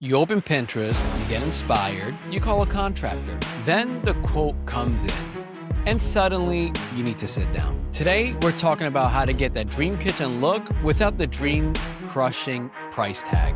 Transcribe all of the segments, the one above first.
You open Pinterest, you get inspired, you call a contractor. Then the quote comes in, and suddenly you need to sit down. Today, we're talking about how to get that dream kitchen look without the dream crushing price tag.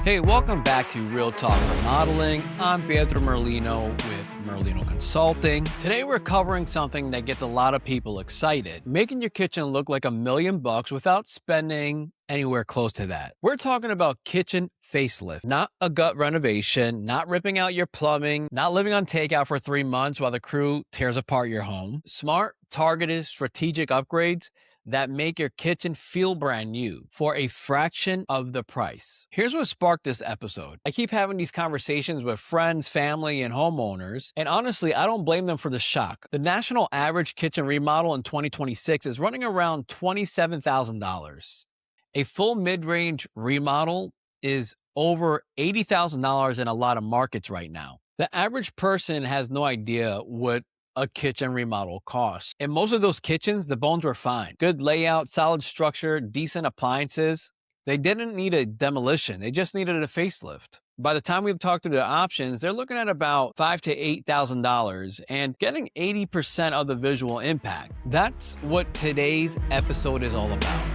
Hey, welcome back to Real Talk Remodeling. I'm Pedro Merlino with Merlino Consulting. Today we're covering something that gets a lot of people excited, making your kitchen look like $1,000,000 without spending anywhere close to that. We're talking about kitchen facelift, not a gut renovation, not ripping out your plumbing, not living on takeout for 3 months while the crew tears apart your home. Smart, targeted, strategic upgrades that make your kitchen feel brand new for a fraction of the price. Here's what sparked this episode. I keep having these conversations with friends, family, and homeowners, and honestly, I don't blame them for the shock. The national average kitchen remodel in 2026 is running around $27,000. A full mid-range remodel is over $80,000 in a lot of markets right now. The average person has no idea what a kitchen remodel costs. In most of those kitchens, the bones were fine. Good layout, solid structure, decent appliances. They didn't need a demolition. They just needed a facelift. By the time we've talked through the options, they're looking at about $5,000 to $8,000 and getting 80% of the visual impact. That's what today's episode is all about.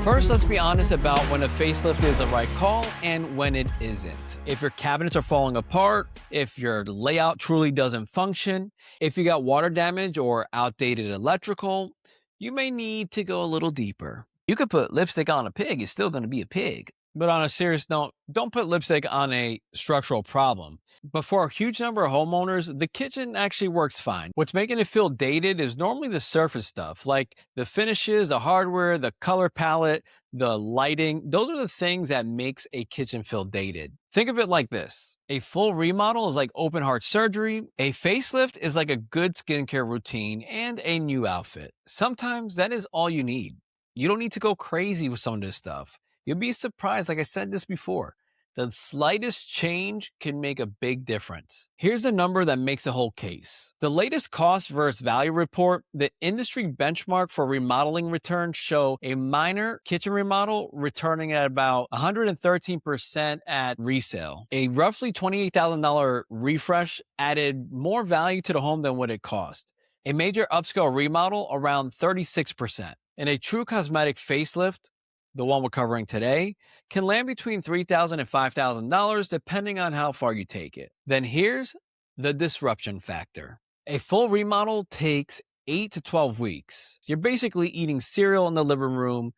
First, let's be honest about when a facelift is the right call and when it isn't. If your cabinets are falling apart, if your layout truly doesn't function, if you got water damage or outdated electrical, you may need to go a little deeper. You could put lipstick on a pig, it's still going to be a pig. But on a serious note, don't put lipstick on a structural problem. But for a huge number of homeowners, the kitchen actually works fine. What's making it feel dated is normally the surface stuff, like the finishes, the hardware, the color palette, the lighting. Those are the things that makes a kitchen feel dated. Think of it like this. A full remodel is like open heart surgery. A facelift is like a good skincare routine and a new outfit. Sometimes that is all you need. You don't need to go crazy with some of this stuff. You'll be surprised, like I said this before. The slightest change can make a big difference. Here's a number that makes the whole case. The latest cost versus value report, the industry benchmark for remodeling returns show a minor kitchen remodel returning at about 113% at resale. A roughly $28,000 refresh added more value to the home than what it cost. A major upscale remodel around 36%. And a true cosmetic facelift, the one we're covering today, can land between $3,000 and $5,000 depending on how far you take it. Then here's the disruption factor. A full remodel takes 8 to 12 weeks. You're basically eating cereal in the living room,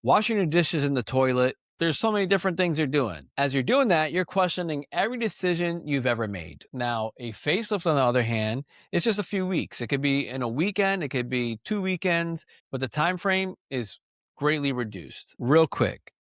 washing your dishes in the toilet. There's so many different things you're doing. As you're doing that, you're questioning every decision you've ever made. Now, a facelift, on the other hand, it's just a few weeks. It could be in a weekend, it could be 2 weekends, but the time frame is greatly reduced. Real quick,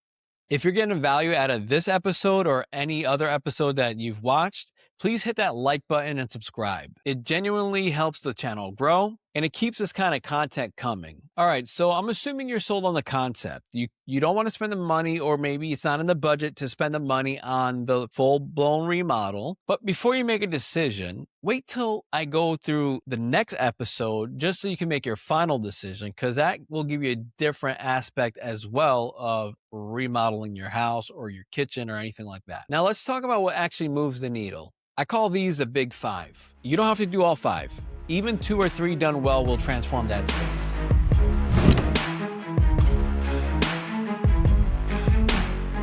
if you're getting value out of this episode or any other episode that you've watched, please hit that like button and subscribe. It genuinely helps the channel grow and it keeps this kind of content coming. All right, so I'm assuming you're sold on the concept. You don't want to spend the money, or maybe it's not in the budget to spend the money on the full-blown remodel. But before you make a decision, wait till I go through the next episode just so you can make your final decision, because that will give you a different aspect as well of remodeling your house or your kitchen or anything like that. Now let's talk about what actually moves the needle. I call these the big 5. You don't have to do all 5. Even 2 or 3 done well will transform that space.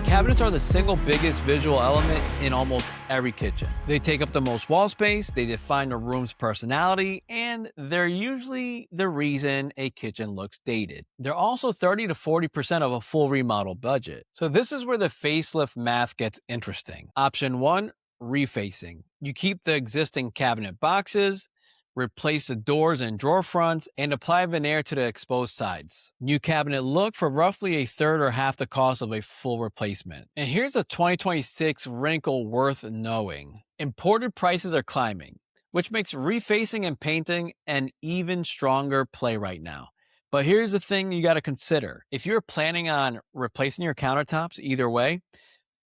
Cabinets are the single biggest visual element in almost every kitchen. They take up the most wall space, they define a room's personality, and they're usually the reason a kitchen looks dated. They're also 30 to 40% of a full remodel budget. So this is where the facelift math gets interesting. Option 1, refacing. You keep the existing cabinet boxes, replace the doors and drawer fronts, and apply veneer to the exposed sides. New cabinet look for roughly a third or half the cost of a full replacement. And here's a 2026 wrinkle worth knowing. Imported prices are climbing, which makes refacing and painting an even stronger play right now. But here's the thing you got to consider. If you're planning on replacing your countertops either way,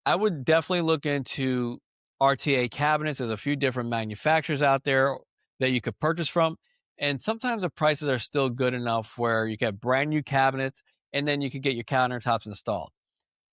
I would definitely look into RTA cabinets. There's a few different manufacturers out there that you could purchase from. And sometimes the prices are still good enough where you get brand new cabinets and then you could get your countertops installed.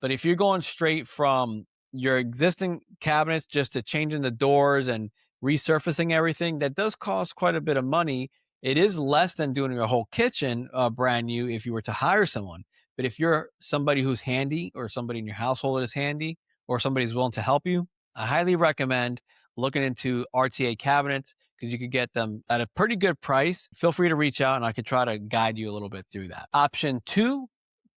But if you're going straight from your existing cabinets just to changing the doors and resurfacing everything, that does cost quite a bit of money. It is less than doing your whole kitchen brand new if you were to hire someone. But if you're somebody who's handy, or somebody in your household is handy, or somebody's willing to help you, I highly recommend looking into RTA cabinets because you could get them at a pretty good price. Feel free to reach out and I could try to guide you a little bit through that. Option 2,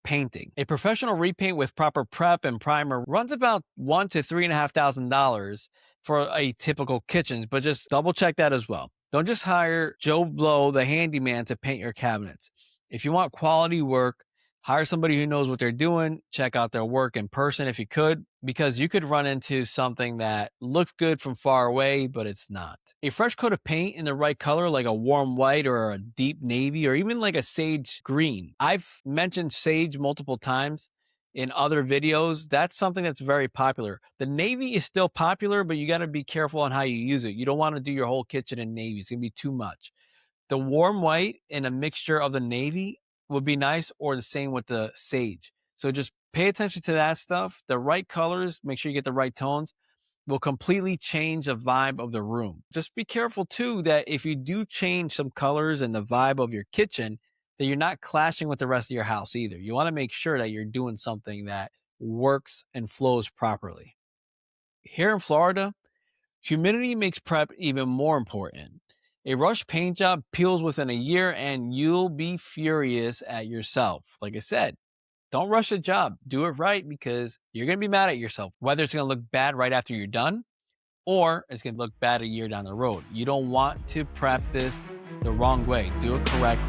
painting. A professional repaint with proper prep and primer runs about $1,000 to $3,500 for a typical kitchen, but just double check that as well. Don't just hire Joe Blow, the handyman, to paint your cabinets. If you want quality work, hire somebody who knows what they're doing. Check out their work in person if you could, because you could run into something that looks good from far away, but it's not. A fresh coat of paint in the right color, like a warm white or a deep navy, or even like a sage green. I've mentioned sage multiple times in other videos. That's something that's very popular. The navy is still popular, but you got to be careful on how you use it. You don't want to do your whole kitchen in navy. It's going to be too much. The warm white and a mixture of the navy would be nice, or the same with the sage. So just pay attention to that stuff. The right colors, make sure you get the right tones, will completely change the vibe of the room. Just be careful too that if you do change some colors and the vibe of your kitchen, that you're not clashing with the rest of your house either. You want to make sure that you're doing something that works and flows properly. Here in Florida, humidity makes prep even more important. A rush paint job peels within a year and you'll be furious at yourself. Like I said, don't rush a job. Do it right, because you're going to be mad at yourself, whether it's going to look bad right after you're done or it's going to look bad a year down the road. You don't want to prep this the wrong way. Do it correctly.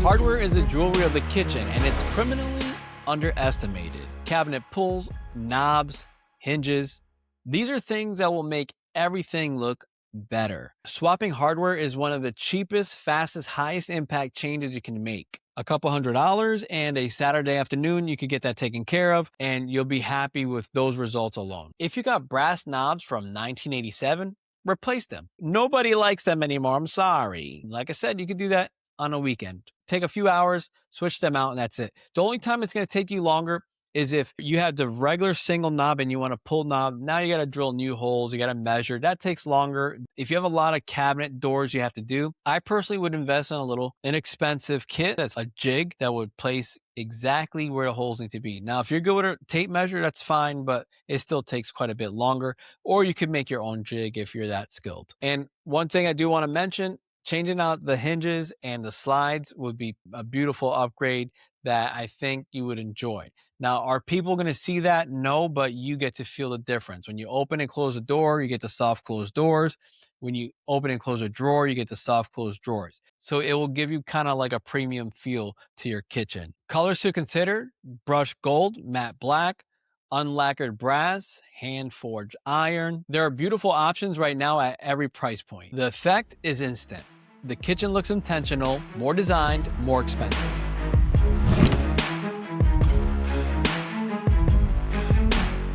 Hardware is the jewelry of the kitchen, and it's criminally underestimated. Cabinet pulls, knobs, hinges. These are things that will make everything look better. Swapping hardware is one of the cheapest, fastest, highest impact changes you can make. A couple $100 and a Saturday afternoon, you could get that taken care of and you'll be happy with those results alone. If you got brass knobs from 1987, replace them. Nobody likes them anymore. I'm sorry. Like I said, you could do that on a weekend. Take a few hours, switch them out, and that's it. The only time it's going to take you longer is if you have the regular single knob and you want to pull knob. Now you got to drill new holes. You got to measure. That takes longer. If you have a lot of cabinet doors you have to do, I personally would invest in a little inexpensive kit that's a jig that would place exactly where the holes need to be. Now, if you're good with a tape measure, that's fine, but it still takes quite a bit longer. Or you could make your own jig if you're that skilled. And one thing I do want to mention, changing out the hinges and the slides would be a beautiful upgrade that I think you would enjoy. Now, are people going to see that? No, but you get to feel the difference. When you open and close a door, you get the soft closed doors. When you open and close a drawer, you get the soft closed drawers. So it will give you kind of like a premium feel to your kitchen. Colors to consider: brushed gold, matte black, unlacquered brass, hand forged iron. There are beautiful options right now at every price point. The effect is instant. The kitchen looks intentional, more designed, more expensive.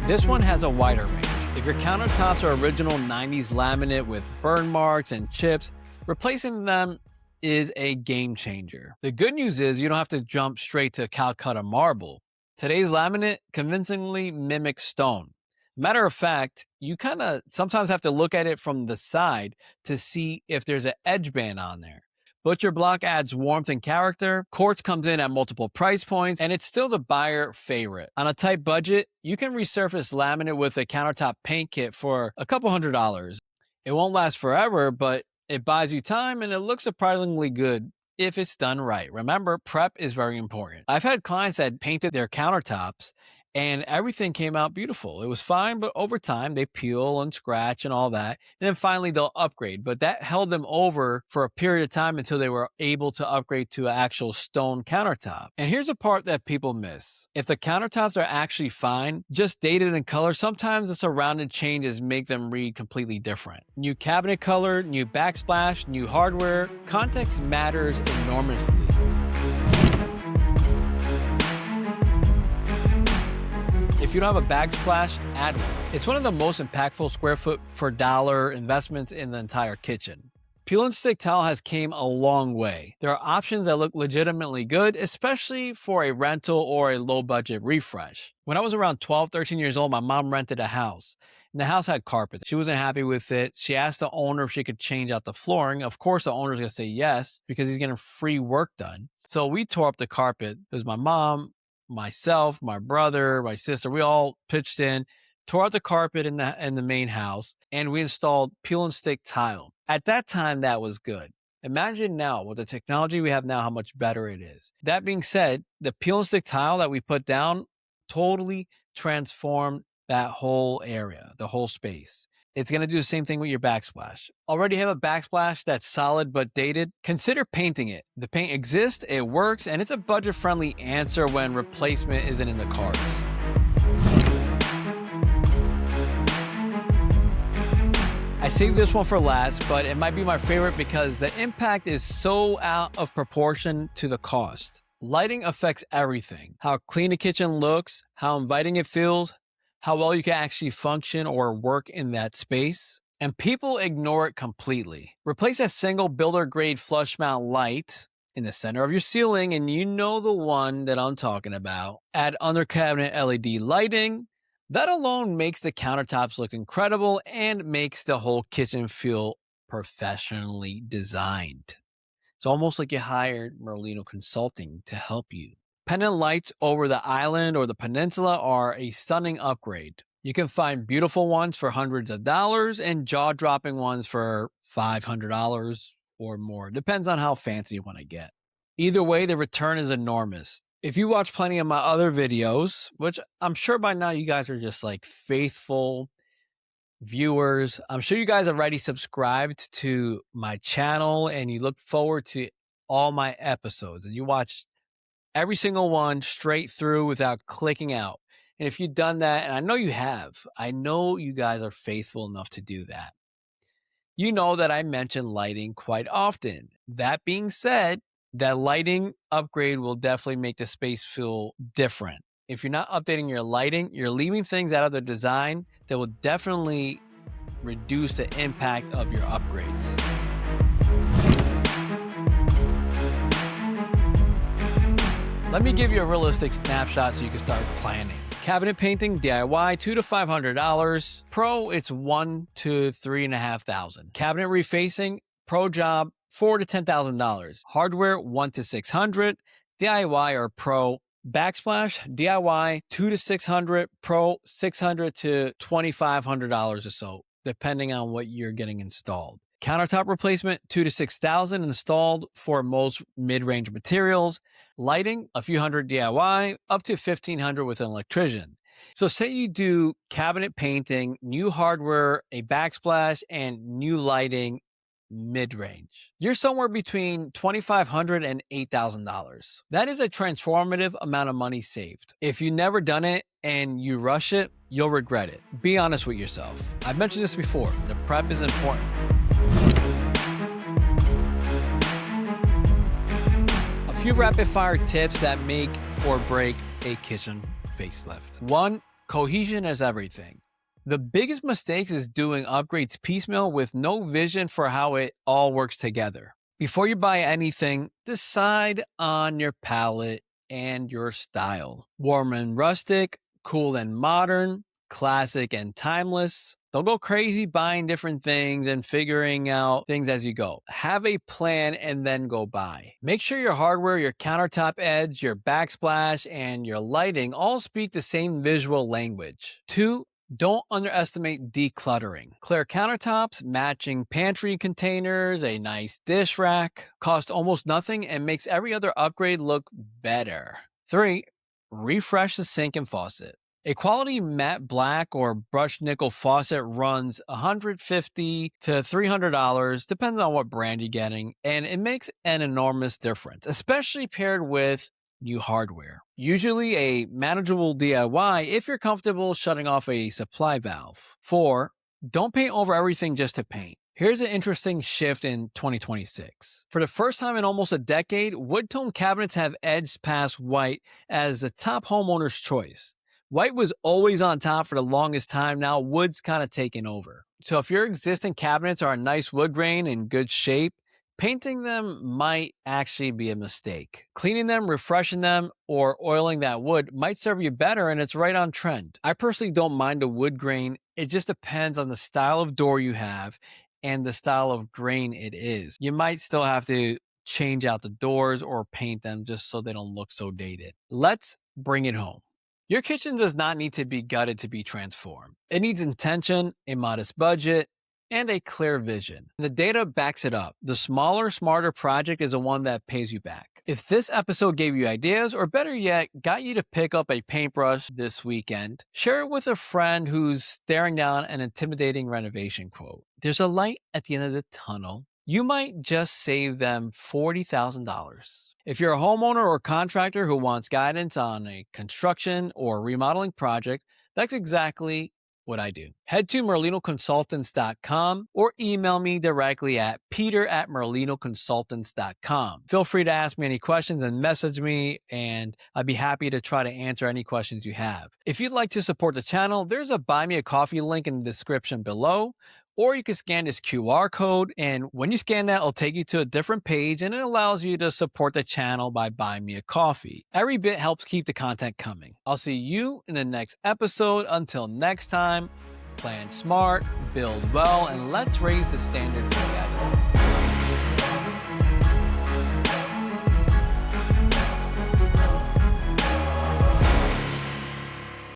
This one has a wider range. If your countertops are original 90s laminate with burn marks and chips, replacing them is a game changer. The good news is you don't have to jump straight to Calcutta marble. Today's laminate convincingly mimics stone. Matter of fact, you kind of sometimes have to look at it from the side to see if there's an edge band on there. Butcher block adds warmth and character. Quartz comes in at multiple price points, and it's still the buyer favorite. On a tight budget, you can resurface laminate with a countertop paint kit for a couple $100. It won't last forever, but it buys you time and it looks surprisingly good if it's done right. Remember, prep is very important. I've had clients that painted their countertops and everything came out beautiful. It was fine, but over time they peel and scratch and all that. And then finally they'll upgrade. But that held them over for a period of time until they were able to upgrade to an actual stone countertop. And here's a part that people miss. If the countertops are actually fine, just dated in color, sometimes the surrounding changes make them read completely different. New cabinet color, new backsplash, new hardware. Context matters enormously. If you don't have a backsplash, add one. It's one of the most impactful square foot for dollar investments in the entire kitchen. Peel and stick tile has came a long way. There are options that look legitimately good, especially for a rental or a low budget refresh. When I was around 12, 13 years old, my mom rented a house. And the house had carpet. She wasn't happy with it. She asked the owner if she could change out the flooring. Of course, the owner's gonna say yes because he's getting free work done. So we tore up the carpet. It was my mom, myself, my brother, my sister. We all pitched in, tore out the carpet in the main house, and we installed peel and stick tile. At that time, that was good. Imagine now with the technology we have now, how much better it is. That being said, the peel and stick tile that we put down totally transformed that whole area, the whole space. It's going to do the same thing with your backsplash. Already have a backsplash that's solid but dated? Consider painting it. The paint exists, it works, and it's a budget-friendly answer when replacement isn't in the cards. I saved this one for last, but it might be my favorite because the impact is so out of proportion to the cost. Lighting affects everything. How clean a kitchen looks, how inviting it feels, how well you can actually function or work in that space. And people ignore it completely. Replace a single builder grade flush mount light in the center of your ceiling, and you know the one that I'm talking about. Add under cabinet LED lighting. That alone makes the countertops look incredible and makes the whole kitchen feel professionally designed. It's almost like you hired Merlino Consulting to help you. Pendant lights over the island or the peninsula are a stunning upgrade. You can find beautiful ones for hundreds of dollars and jaw-dropping ones for $500 or more. Depends on how fancy you want to get. Either way, the return is enormous. If you watch plenty of my other videos, which I'm sure by now you guys are just like faithful viewers, I'm sure you guys already subscribed to my channel and you look forward to all my episodes and you watch every single one straight through without clicking out. And if you've done that, and I know you have, I know you guys are faithful enough to do that. You know that I mention lighting quite often. That being said, that lighting upgrade will definitely make the space feel different. If you're not updating your lighting, you're leaving things out of the design that will definitely reduce the impact of your upgrades. Let me give you a realistic snapshot so you can start planning. Cabinet painting, DIY, $200 to $500. Pro, it's $1,000 to $3,500. Cabinet refacing, pro job, $4,000 to $10,000. Hardware, $100 to $600. DIY or pro. Backsplash, DIY, $200 to $600. Pro, $600 to $2,500 or so, depending on what you're getting installed. Countertop replacement, $2,000 to $6,000 installed for most mid-range materials. Lighting, a few hundred DIY, up to $1,500 with an electrician. So say you do cabinet painting, new hardware, a backsplash, and new lighting mid-range. You're somewhere between $2,500 and $8,000. That is a transformative amount of money saved. If you've never done it and you rush it, you'll regret it. Be honest with yourself. I've mentioned this before. The prep is important. A few rapid fire tips that make or break a kitchen facelift. 1, cohesion is everything. The biggest mistakes is doing upgrades piecemeal with no vision for how it all works together. Before you buy anything, decide on your palette and your style. Warm and rustic, cool and modern, classic and timeless. Don't go crazy buying different things and figuring out things as you go. Have a plan and then go buy. Make sure your hardware, your countertop edge, your backsplash, and your lighting all speak the same visual language. 2, don't underestimate decluttering. Clear countertops, matching pantry containers, a nice dish rack cost almost nothing and makes every other upgrade look better. 3, refresh the sink and faucet. A quality matte black or brushed nickel faucet runs $150 to $300, depends on what brand you're getting, and it makes an enormous difference, especially paired with new hardware. Usually a manageable DIY if you're comfortable shutting off a supply valve. 4, don't paint over everything just to paint. Here's an interesting shift in 2026. For the first time in almost a decade, wood tone cabinets have edged past white as the top homeowner's choice. White was always on top for the longest time. Now wood's kind of taken over. So if your existing cabinets are a nice wood grain in good shape, painting them might actually be a mistake. Cleaning them, refreshing them, or oiling that wood might serve you better, and it's right on trend. I personally don't mind a wood grain. It just depends on the style of door you have and the style of grain it is. You might still have to change out the doors or paint them just so they don't look so dated. Let's bring it home. Your kitchen does not need to be gutted to be transformed. It needs intention, a modest budget, and a clear vision. The data backs it up. The smaller, smarter project is the one that pays you back. If this episode gave you ideas, or better yet, got you to pick up a paintbrush this weekend, share it with a friend who's staring down an intimidating renovation quote. There's a light at the end of the tunnel. You might just save them $40,000. If you're a homeowner or contractor who wants guidance on a construction or remodeling project, that's exactly what I do. Head to merlinoconsultants.com or email me directly at peter@merlinoconsultants.com. Feel free to ask me any questions and message me, and I'd be happy to try to answer any questions you have. If you'd like to support the channel, there's a Buy Me a Coffee link in the description below. Or you can scan this QR code, and when you scan that, it'll take you to a different page, and it allows you to support the channel by buying me a coffee. Every bit helps keep the content coming. I'll see you in the next episode. Until next time, plan smart, build well, and let's raise the standard together.